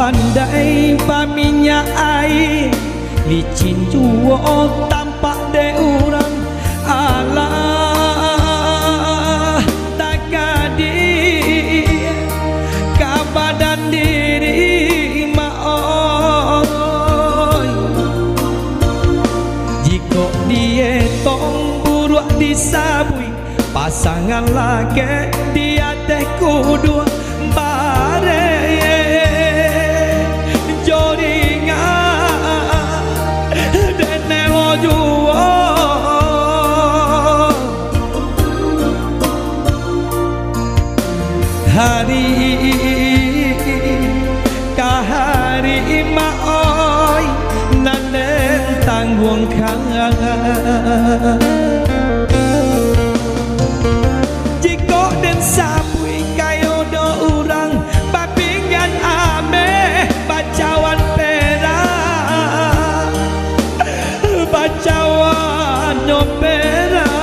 pandai paminya air licin juo tampak de urang alah tak kadi ka badan diri maoi jika dia tong buruak disabui pasangan laki dia teh kudu bare hari kahari maoi nanen tanggung kang jiko den sabui kayo do urang papingan ame bacawan pera bacawan nyopera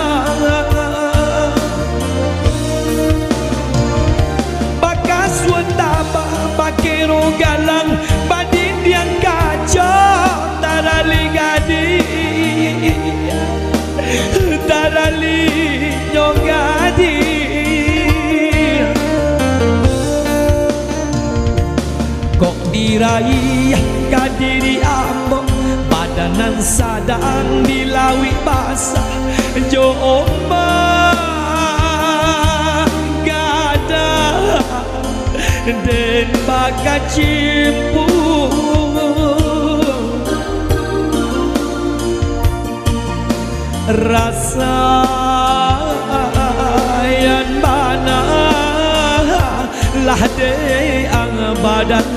pakero galang badin yang kacau tarali gadi tarali nyogadi kok diraih kadiri ambo badanan sadang dilawi basah jo den baka cimpu rasa yang mana lah de ang badan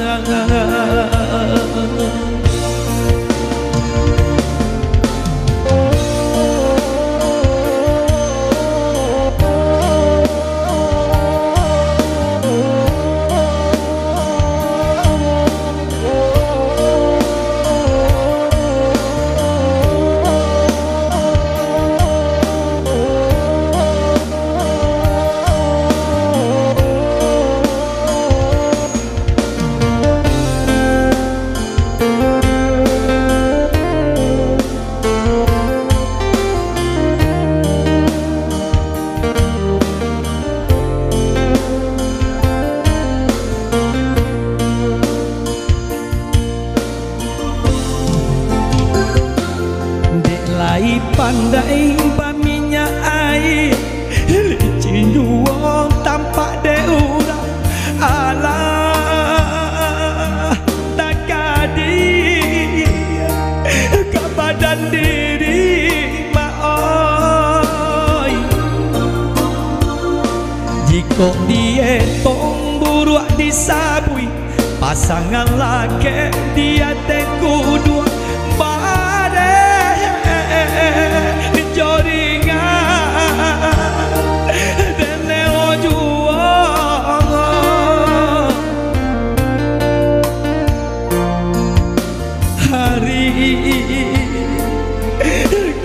pandai paminya air licin juo tampak de urang alah tak kadi ke badan diri maoi jika dia tong buruak disabui pasangan laki dia teh kudu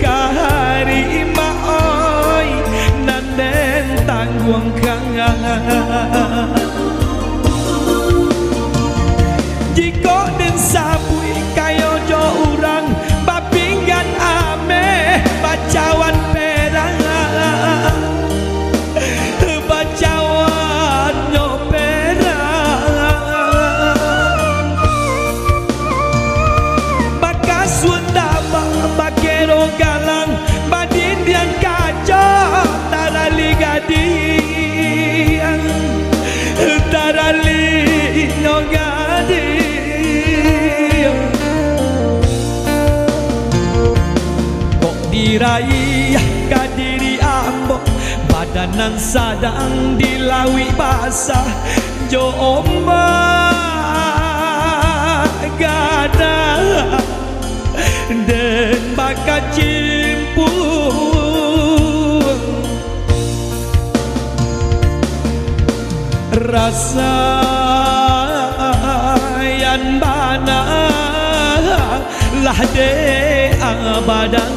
kahari maoi nanden tanggung kang jiko den sabui kayo jo urang papinggan ame bacawan perang bacawan nyoperang bakas sunda bakero galang badin yang kacau tarali gadi tarali nyogadi kok diraih kadiri ambo badanan sadang dilawi basah jo ombak gada den baka cimpu rasa yang bana lah de abadan